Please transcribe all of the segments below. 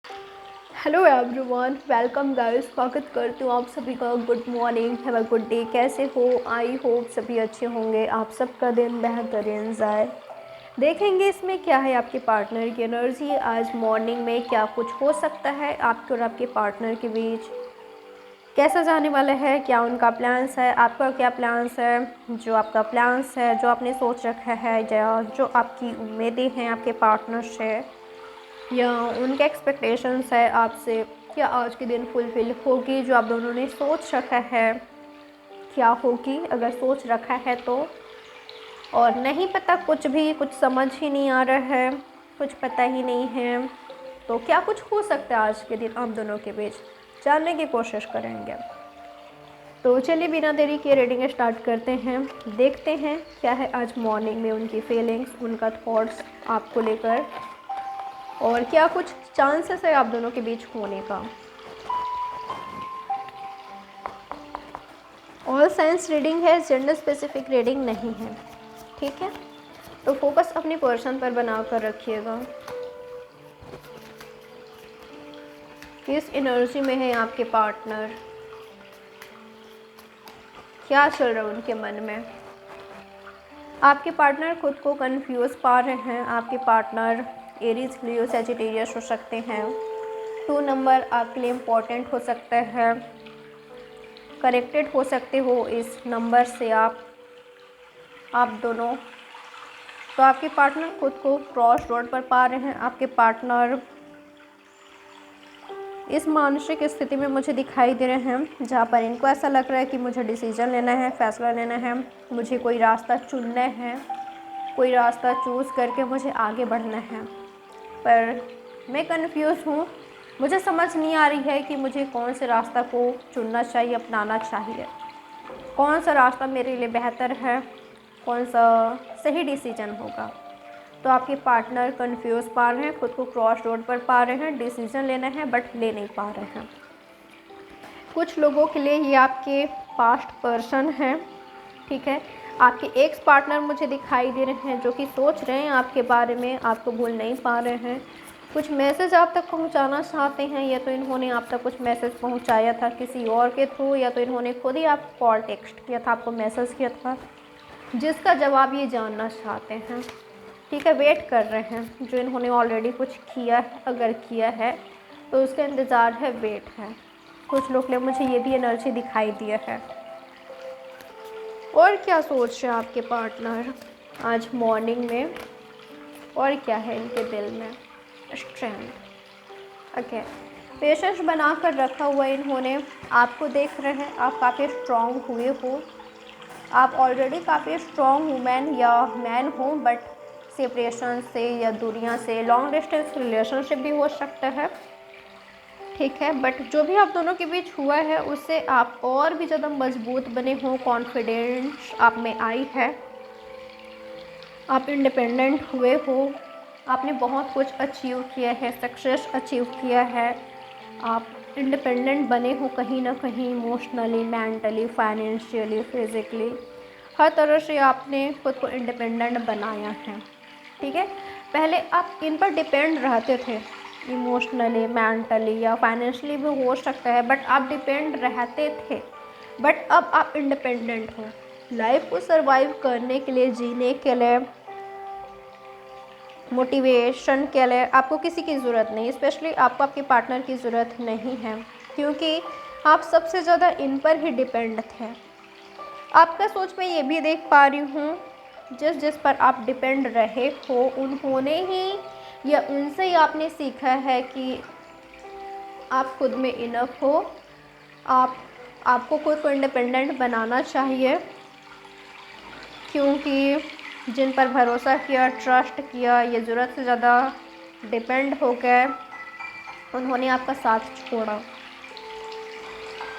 Hello everyone, welcome guys. स्वागत करती हूँ आप सभी का। Good morning, have a good day. कैसे हो? आई होप सभी अच्छे होंगे। आप सबका दिन बेहतरीन जाए। देखेंगे इसमें क्या है आपके पार्टनर की एनर्जी आज मॉर्निंग में। क्या कुछ हो सकता है आपके और आपके पार्टनर के बीच, कैसा जाने वाला है, क्या उनका प्लान्स है, आपका क्या प्लान्स है। जो आपका प्लान्स है, जो आपने सोच रखा है, या जो आपकी उम्मीदें हैं आपके पार्टनर से, या उनके एक्सपेक्टेशंस है आपसे, क्या आज के दिन फुलफ़िल होगी। जो आप दोनों ने सोच रखा है क्या होगी, अगर सोच रखा है तो। और नहीं पता कुछ भी, कुछ समझ ही नहीं आ रहा है, कुछ पता ही नहीं है, तो क्या कुछ हो सकता है आज के दिन आप दोनों के बीच, जानने की कोशिश करेंगे। तो चलिए बिना देरी के रीडिंग स्टार्ट करते हैं। देखते हैं क्या है आज मॉर्निंग में उनकी फीलिंग्स, उनका थॉट्स आपको लेकर, और क्या कुछ चांसेस है आप दोनों के बीच होने का। ऑल साइंस रीडिंग है, जेंडर स्पेसिफिक रीडिंग नहीं है, ठीक है। तो फोकस अपनी पर्सन पर बना कर रखिएगा। किस एनर्जी में है आपके पार्टनर, क्या चल रहा है उनके मन में। आपके पार्टनर खुद को कंफ्यूज पा रहे हैं। आपके पार्टनर एरीज, लियो, सजिटेरियस हो सकते हैं। 2 नंबर आपके लिए इम्पोर्टेंट हो सकता है। कनेक्टेड हो सकते हो इस नंबर से आप दोनों। तो आपके पार्टनर खुद को क्रॉस रोड पर पा रहे हैं। आपके पार्टनर इस मानसिक स्थिति में मुझे दिखाई दे रहे हैं जहाँ पर इनको ऐसा लग रहा है कि मुझे डिसीजन लेना है, फैसला लेना है, मुझे कोई रास्ता चुनना है, कोई रास्ता चूज़ करके मुझे आगे बढ़ना है। पर मैं कंफ्यूज हूँ, मुझे समझ नहीं आ रही है कि मुझे कौन से रास्ता को चुनना चाहिए, अपनाना चाहिए, कौन सा रास्ता मेरे लिए बेहतर है, कौन सा सही डिसीजन होगा। तो आपके पार्टनर कंफ्यूज पा रहे हैं, खुद को क्रॉस रोड पर पा रहे हैं, डिसीजन लेना है बट ले नहीं पा रहे हैं। कुछ लोगों के लिए ये आपके पास्ट पर्सन है, ठीक है। आपके एक्स पार्टनर मुझे दिखाई दे रहे हैं जो कि सोच रहे हैं आपके बारे में, आपको भूल नहीं पा रहे हैं। कुछ मैसेज आप तक पहुंचाना चाहते हैं, या तो इन्होंने आप तक कुछ मैसेज पहुंचाया था किसी और के थ्रू, या तो इन्होंने खुद ही आपको कॉल टेक्स्ट किया था, आपको मैसेज किया था, जिसका जवाब ये जानना चाहते हैं, ठीक है। वेट कर रहे हैं। जो इन्होंने ऑलरेडी कुछ किया है, अगर किया है तो उसका इंतज़ार है, वेट है। कुछ लोग ने मुझे ये भी एनर्जी दिखाई दिया है। और क्या सोच रहे हैं आपके पार्टनर आज मॉर्निंग में, और क्या है इनके दिल में। Strength, okay. पेशेंस बना कर रखा हुआ इन्होंने, आपको देख रहे हैं आप काफ़ी स्ट्रॉन्ग हुए हो। आप ऑलरेडी काफ़ी स्ट्रॉन्ग वुमेन या मैन हो, बट सेपरेशन से या दूरियां से, लॉन्ग डिस्टेंस रिलेशनशिप भी हो सकता है, ठीक है। बट जो भी आप दोनों के बीच हुआ है उससे आप और भी ज़्यादा मजबूत बने हो, कॉन्फिडेंस आप में आई है, आप इंडिपेंडेंट हुए हो, आपने बहुत कुछ अचीव किया है, सक्सेस अचीव किया है। आप इंडिपेंडेंट बने हो कहीं ना कहीं, इमोशनली, मेंटली, फाइनेंशियली, फिज़िकली, हर तरह से आपने खुद को इंडिपेंडेंट बनाया है, ठीक है। पहले आप इन पर डिपेंड रहते थे, इमोशनली, मेंटली या फाइनेंशियली भी हो सकता है, बट आप डिपेंड रहते थे। बट अब आप इंडिपेंडेंट हो। लाइफ को सरवाइव करने के लिए, जीने के लिए, मोटिवेशन के लिए आपको किसी की ज़रूरत नहीं, स्पेशली आपको आपके पार्टनर की ज़रूरत नहीं है, क्योंकि आप सबसे ज़्यादा इन पर ही डिपेंड थे। आपका सोच मैं ये भी देख पा रही हूँ, जिस जिस पर आप डिपेंड रहे हो उन्होंने ही या उनसे ही आपने सीखा है कि आप खुद में इनफ हो। आपको खुद को इंडिपेंडेंट बनाना चाहिए, क्योंकि जिन पर भरोसा किया, ट्रस्ट किया, ये ज़रूरत से ज़्यादा डिपेंड हो गए, उन्होंने आपका साथ छोड़ा।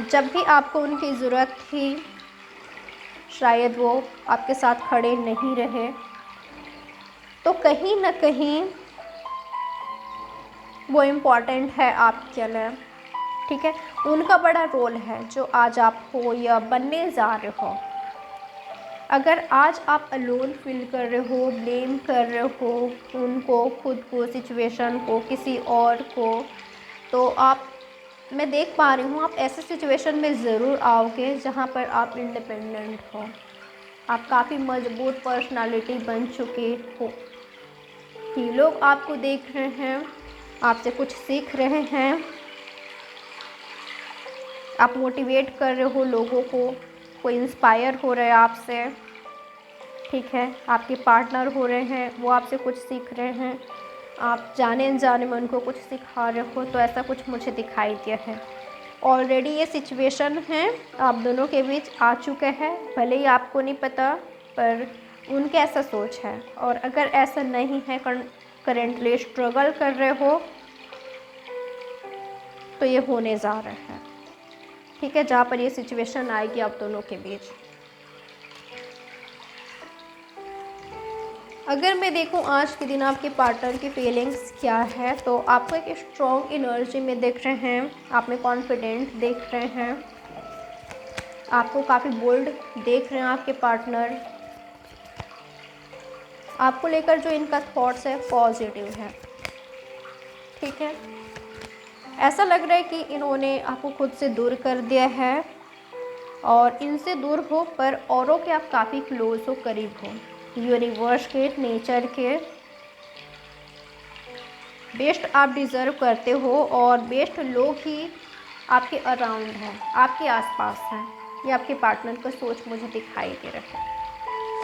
जब भी आपको उनकी ज़रूरत थी शायद वो आपके साथ खड़े नहीं रहे। तो कहीं ना कहीं वो इम्पॉर्टेंट है आपके लिए, ठीक है। उनका बड़ा रोल है जो आज आप हो या बनने जा रहे हो। अगर आज आप अलोन फील कर रहे हो, ब्लेम कर रहे हो उनको, खुद को, सिचुएशन को, किसी और को, तो मैं देख पा रही हूँ आप ऐसे सिचुएशन में ज़रूर आओगे जहाँ पर आप इंडिपेंडेंट हो, आप काफ़ी मजबूत पर्सनालिटी बन चुके हो कि लोग आपको देख रहे हैं, आपसे कुछ सीख रहे हैं, आप मोटिवेट कर रहे हो लोगों को, कोई इंस्पायर हो रहा है आपसे, ठीक है। आपके पार्टनर हो रहे हैं, वो आपसे कुछ सीख रहे हैं, आप जाने अनजाने में उनको कुछ सिखा रहे हो, तो ऐसा कुछ मुझे दिखाई दिया है। ऑलरेडी ये सिचुएशन है आप दोनों के बीच आ चुका है, भले ही आपको नहीं पता, पर उनके ऐसा सोच है। और अगर ऐसा नहीं है, करेंटली स्ट्रगल कर रहे हो, तो ये होने जा रहा है, ठीक है, जहाँ पर ये सिचुएशन आएगी आप दोनों के बीच। अगर मैं देखूं आज के दिन आपके पार्टनर की फीलिंग्स क्या है, तो आपको एक स्ट्रॉन्ग एनर्जी में देख रहे हैं, आप में कॉन्फिडेंट देख रहे हैं, आपको काफ़ी बोल्ड देख रहे हैं आपके पार्टनर। आपको लेकर जो इनका थॉट्स है पॉजिटिव है, ठीक है। ऐसा लग रहा है कि इन्होंने आपको खुद से दूर कर दिया है और इनसे दूर हो पर औरों के आप काफ़ी क्लोज हो, करीब हो, यूनिवर्स के, नेचर के बेस्ट आप डिज़र्व करते हो और बेस्ट लोग ही आपके अराउंड हैं, आपके आसपास हैं। ये आपके पार्टनर का सोच मुझे दिखाई दे रहा है।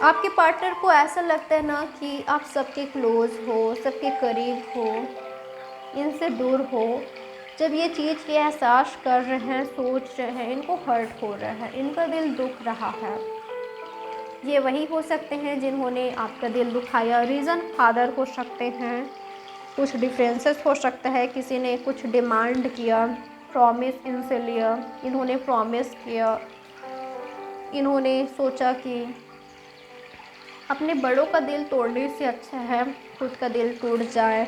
आपके पार्टनर को ऐसा लगता है ना कि आप सबके क्लोज हो, सबके करीब हो, इनसे दूर हो। जब ये चीज़ के एहसास कर रहे हैं, सोच रहे हैं, इनको हर्ट हो रहा है, इनका दिल दुख रहा है। ये वही हो सकते हैं जिन्होंने आपका दिल दुखाया। रीज़न फादर हो सकते हैं, कुछ डिफरेंसेस हो सकता है, किसी ने कुछ डिमांड किया, प्रॉमिस इनसे लिया, इन्होंने प्रॉमिस किया, इन्होंने सोचा कि अपने बड़ों का दिल तोड़ने से अच्छा है खुद का दिल टूट जाए,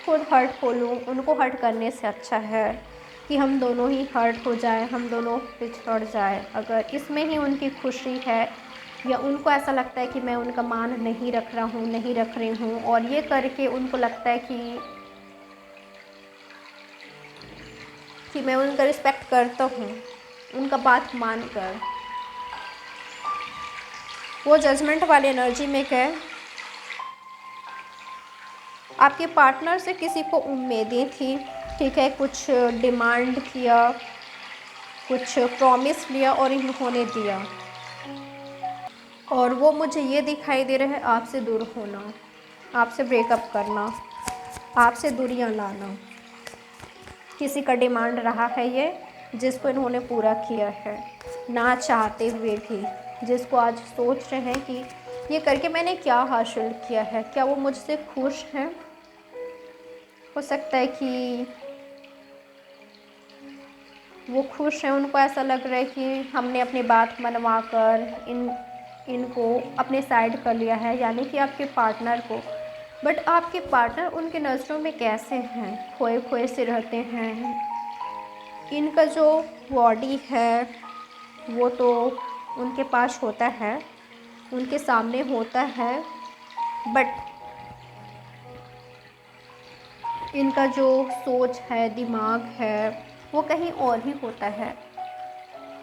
खुद हर्ट हो लूँ, उनको हर्ट करने से अच्छा है कि हम दोनों ही हर्ट हो जाए, हम दोनों पिछड़ जाए। अगर इसमें ही उनकी खुशी है या उनको ऐसा लगता है कि मैं उनका मान नहीं रख रहा हूँ, नहीं रख रही हूँ, और ये करके उनको लगता है कि मैं उनका रिस्पेक्ट करता हूँ, उनका बात मान कर, वो जजमेंट वाली एनर्जी में गए। आपके पार्टनर से किसी को उम्मीदें थी, ठीक है, कुछ डिमांड किया, कुछ प्रॉमिस लिया और इन्होंने दिया, और वो मुझे ये दिखाई दे रहा है आपसे दूर होना, आपसे ब्रेकअप करना, आपसे दूरियां लाना। किसी का डिमांड रहा है ये, जिसको इन्होंने पूरा किया है ना चाहते हुए भी, जिसको आज सोच रहे हैं कि ये करके मैंने क्या हासिल किया है, क्या वो मुझसे खुश हैं। हो सकता है कि वो खुश हैं, उनको ऐसा लग रहा है कि हमने अपनी बात मनवा कर इनको अपने साइड कर लिया है, यानी कि आपके पार्टनर को। बट आपके पार्टनर उनके नज़रों में कैसे हैं, खोए खोए से रहते हैं। इनका जो बॉडी है वो तो उनके पास होता है, उनके सामने होता है, बट इनका जो सोच है, दिमाग है, वो कहीं और ही होता है।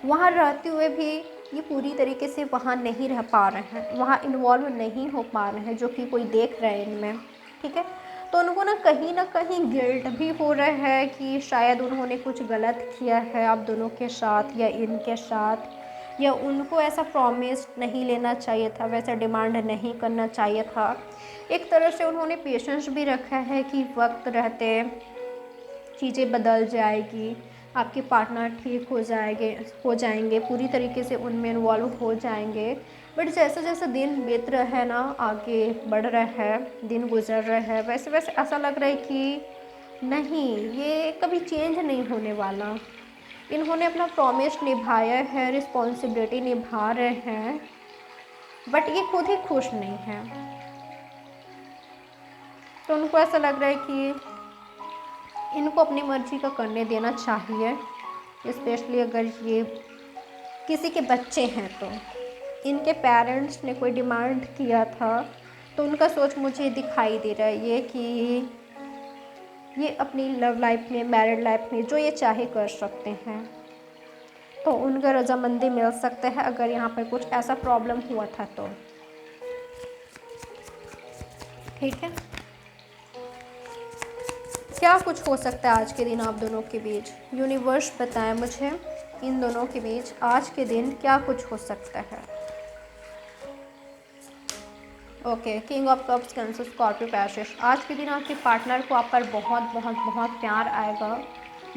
वहाँ रहते हुए भी ये पूरी तरीके से वहाँ नहीं रह पा रहे हैं, वहाँ इन्वॉल्व नहीं हो पा रहे हैं, जो कि कोई देख रहा है इनमें, ठीक है। तो उनको ना कहीं गिल्ट भी हो रहा है कि शायद उन्होंने कुछ गलत किया है आप दोनों के साथ या इनके साथ, या उनको ऐसा प्रॉमिस नहीं लेना चाहिए था, वैसा डिमांड नहीं करना चाहिए था। एक तरह से उन्होंने पेशेंस भी रखा है कि वक्त रहते चीज़ें बदल जाएगी, आपके पार्टनर ठीक हो जाएंगे, पूरी तरीके से उनमें इन्वॉल्व हो जाएंगे। बट जैसे जैसे दिन बीत रहा है ना, आगे बढ़ रहा है, दिन गुजर रहा है, वैसे वैसे ऐसा लग रहा है कि नहीं, ये कभी चेंज नहीं होने वाला। इन्होंने अपना प्रॉमिस निभाया है, रिस्पॉन्सिबिलिटी निभा रहे हैं, बट ये खुद ही खुश नहीं है। तो उनको ऐसा लग रहा है कि इनको अपनी मर्ज़ी का करने देना चाहिए, स्पेशली अगर ये किसी के बच्चे हैं। तो इनके पेरेंट्स ने कोई डिमांड किया था, तो उनका सोच मुझे दिखाई दे रहा है ये कि ये अपनी लव लाइफ में, मैरिड लाइफ में जो ये चाहे कर सकते हैं। तो उनका रजामंदी मिल सकता है अगर यहाँ पर कुछ ऐसा प्रॉब्लम हुआ था तो। ठीक है, क्या कुछ हो सकता है आज के दिन आप दोनों के बीच? यूनिवर्स बताएं मुझे इन दोनों के बीच आज के दिन क्या कुछ हो सकता है। Okay, king of cups, Cancer, Scorpio, Pisces. आज के दिन आपके पार्टनर को आप पर बहुत बहुत बहुत प्यार आएगा।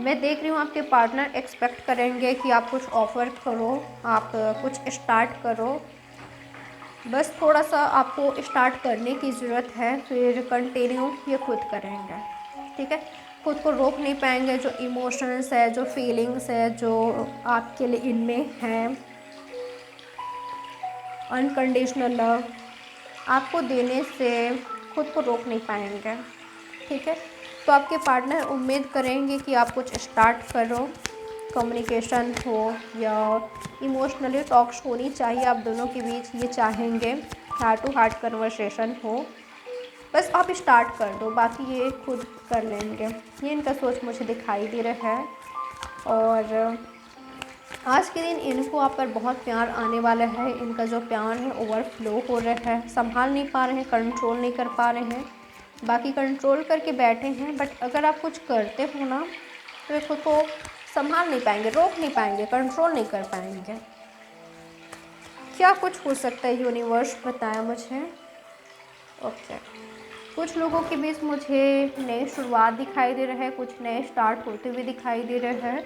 मैं देख रही हूँ आपके पार्टनर एक्सपेक्ट करेंगे कि आप कुछ ऑफ़र करो, आप कुछ स्टार्ट करो। बस थोड़ा सा आपको स्टार्ट करने की ज़रूरत है, फिर कंटिन्यू ये खुद करेंगे। ठीक है, खुद को रोक नहीं पाएंगे। जो इमोशंस है, जो फीलिंग्स है, जो आपके लिए इनमें है, अनकंडीशनल लव आपको देने से खुद को रोक नहीं पाएंगे। ठीक है, तो आपके पार्टनर उम्मीद करेंगे कि आप कुछ स्टार्ट करो, कम्युनिकेशन हो या इमोशनली टॉक्स होनी चाहिए आप दोनों के बीच, ये चाहेंगे। हार्ट टू हार्ट कन्वर्सेशन हो, बस आप स्टार्ट कर दो, बाकी ये खुद कर लेंगे। ये इनका सोच मुझे दिखाई दे रहा है। और आज के दिन इनको आप पर बहुत प्यार आने वाला है। इनका जो प्यार है ओवरफ्लो हो रहा है, संभाल नहीं पा रहे हैं, कंट्रोल नहीं कर पा रहे हैं। बाकी कंट्रोल करके बैठे हैं, बट अगर आप कुछ करते हो ना तो ये खुद को संभाल नहीं पाएंगे, रोक नहीं पाएंगे, कंट्रोल नहीं कर पाएंगे। क्या कुछ हो सकता है यूनिवर्स बताया मुझे। ओके, कुछ लोगों के बीच मुझे नई शुरुआत दिखाई दे रहा है, कुछ नए स्टार्ट होते हुए दिखाई दे रहे हैं।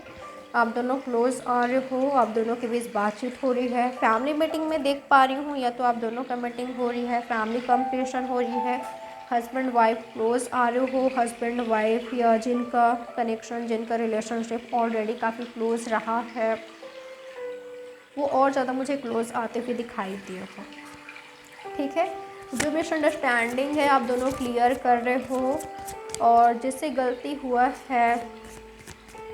आप दोनों क्लोज आ रहे हो, आप दोनों के बीच बातचीत हो रही है। फैमिली मीटिंग में देख पा रही हूँ, या तो आप दोनों का मीटिंग हो रही है, फैमिली कंपटीशन हो रही है। हस्बैंड वाइफ क्लोज आ रहे हो, हस्बैंड वाइफ या जिनका कनेक्शन, जिनका रिलेशनशिप ऑलरेडी काफ़ी क्लोज रहा है, वो और ज़्यादा मुझे क्लोज आते हुए दिखाई दिए हो। ठीक है, जो मिसअंडरस्टैंडिंग है आप दोनों क्लियर कर रहे हो, और जिससे गलती हुआ है,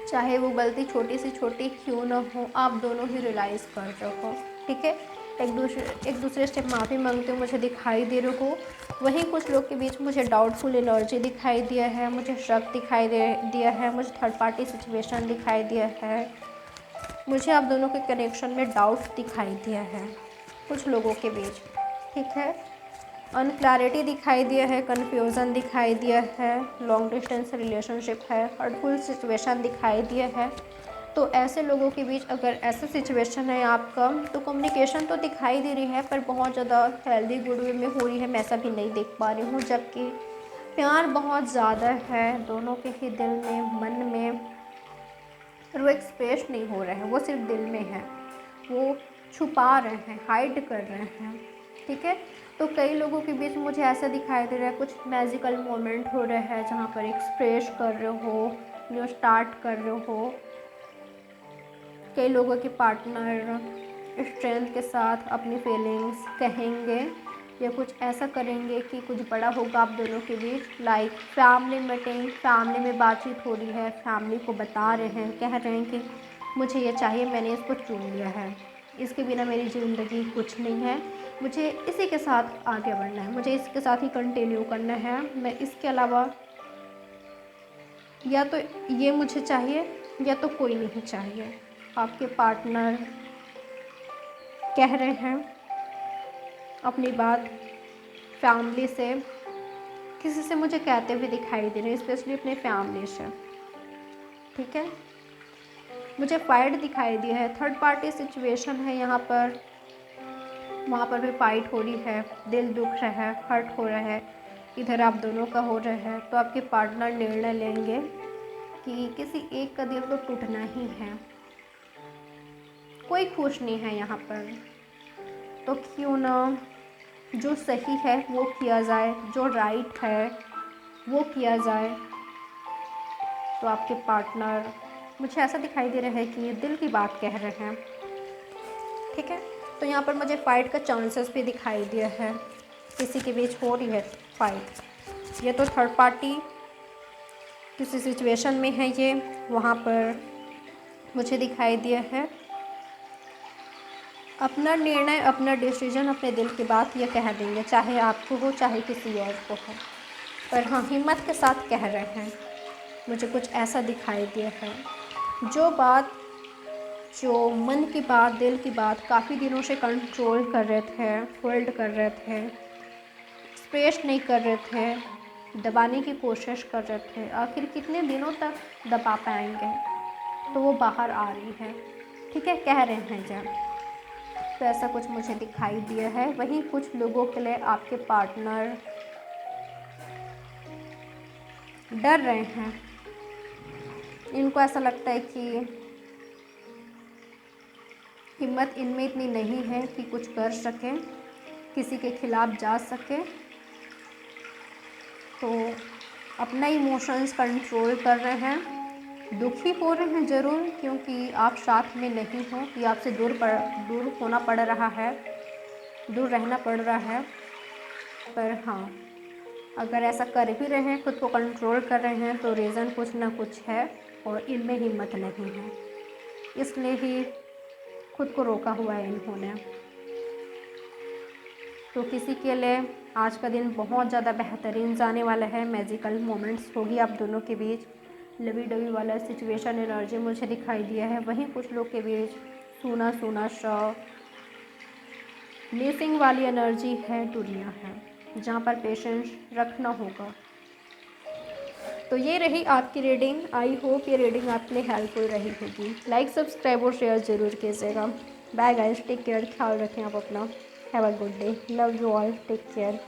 चाहे वो गलती छोटी से छोटी क्यों ना हो, आप दोनों ही रियलाइज़ कर रहे हो। ठीक है, एक दूसरे से माफ़ी मांगते हो मुझे दिखाई दे रहे हो। वहीं कुछ लोग के बीच मुझे डाउटफुल एनर्जी दिखाई दिया है, मुझे शक दिखाई दिया है, मुझे थर्ड पार्टी सिचुएशन दिखाई दिया है, मुझे आप दोनों के कनेक्शन में डाउट दिखाई दिया है कुछ लोगों के बीच। ठीक है, अनक्लैरिटी दिखाई दिया है, कन्फ्यूज़न दिखाई दिया है, लॉन्ग डिस्टेंस रिलेशनशिप है, हर्टफुल सिचुएशन दिखाई दिया है। तो ऐसे लोगों के बीच अगर ऐसा सिचुएशन है आपका, तो कम्युनिकेशन तो दिखाई दे रही है पर बहुत ज़्यादा हेल्दी गुड वे में हो रही है, मैं ऐसा भी नहीं देख पा रही हूँ। जबकि प्यार बहुत ज़्यादा है दोनों के ही दिल में, मन में, और वो एक्सप्रेस नहीं हो रहा है, वो सिर्फ दिल में है, वो छुपा रहे हैं, हाइड कर रहे हैं। ठीक है, तो कई लोगों के बीच मुझे ऐसा दिखाई दे रहा है, कुछ मैजिकल मोमेंट हो रहा है जहाँ पर एक्सप्रेस कर रहे हो, न्यू स्टार्ट कर रहे हो। कई लोगों के पार्टनर स्ट्रेंथ के साथ अपनी फीलिंग्स कहेंगे या कुछ ऐसा करेंगे कि कुछ बड़ा होगा आप दोनों के बीच। लाइक फैमिली मीटिंग, फैमिली में बातचीत हो रही है, फैमिली को बता रहे हैं, कह रहे हैं कि मुझे ये चाहिए, मैंने इसको चुन लिया है, इसके बिना मेरी ज़िंदगी कुछ नहीं है, मुझे इसी के साथ आगे बढ़ना है, मुझे इसके साथ ही कंटिन्यू करना है, मैं इसके अलावा या तो ये मुझे चाहिए या तो कोई नहीं चाहिए। आपके पार्टनर कह रहे हैं अपनी बात फैमिली से, किसी से मुझे कहते हुए दिखाई दे रहे हैं, स्पेशली अपने फैमिली से। ठीक है, मुझे फाइट दिखाई दी है, थर्ड पार्टी सिचुएशन है यहाँ पर, वहाँ पर भी फाइट हो रही है, दिल दुख रहा है, हर्ट हो रहा है, इधर आप दोनों का हो रहा है। तो आपके पार्टनर निर्णय लेंगे कि किसी एक का दिल तो टूटना ही है, कोई खुश नहीं है यहाँ पर, तो क्यों ना जो सही है वो किया जाए, जो राइट है वो किया जाए। तो आपके पार्टनर मुझे ऐसा दिखाई दे रहा है कि दिल की बात कह रहे हैं। ठीक है, तो यहाँ पर मुझे फ़ाइट का चांसेस भी दिखाई दिया है, किसी के बीच हो रही है फाइट, ये तो थर्ड पार्टी किसी सिचुएशन में है, ये वहाँ पर मुझे दिखाई दिया है। अपना निर्णय, अपना डिसीजन, अपने दिल की बात ये कह देंगे, चाहे आपको हो चाहे किसी और को हो, पर हाँ हिम्मत के साथ कह रहे हैं। मुझे कुछ ऐसा दिखाई दिया है। जो मन की बात, दिल की बात काफ़ी दिनों से कंट्रोल कर रहे थे, होल्ड कर रहे थे, एक्सप्रेस नहीं कर रहे थे, दबाने की कोशिश कर रहे थे, आखिर कितने दिनों तक दबा पाएंगे, तो वो बाहर आ रही है। ठीक है, कह रहे हैं जब, तो ऐसा कुछ मुझे दिखाई दिया है। वहीं कुछ लोगों के लिए आपके पार्टनर डर रहे हैं। इनको ऐसा लगता है कि हिम्मत इनमें इतनी नहीं है कि कुछ कर सके, किसी के खिलाफ जा सके, तो अपना इमोशंस कंट्रोल कर रहे हैं। दुखी हो रहे हैं ज़रूर, क्योंकि आप साथ में नहीं हो, या आपसे दूर होना पड़ रहा है, दूर रहना पड़ रहा है। पर हाँ, अगर ऐसा कर भी रहे हैं, खुद को कंट्रोल कर रहे हैं, तो रीज़न कुछ ना कुछ है और इनमें हिम्मत नहीं है, इसलिए ही खुद को रोका हुआ है इन्होंने। तो किसी के लिए आज का दिन बहुत ज़्यादा बेहतरीन जाने वाला है। मैजिकल मोमेंट्स होगी आप दोनों के बीच। लवी डवी वाला सिचुएशन एनर्जी मुझे दिखाई दिया है। वहीं कुछ लोग के बीच सूना सूना सा मिसिंग वाली एनर्जी है, दुनिया है, जहाँ पर पेशेंस रखना होगा। तो ये रही आपकी रीडिंग। आई होप ये रीडिंग आपके लिए हेल्पफुल रही होगी। लाइक, सब्सक्राइब और शेयर ज़रूर कीजिएगा। बाय गाइस, टेक केयर, ख्याल रखें आप अपना। Have a good day, love you all, take care.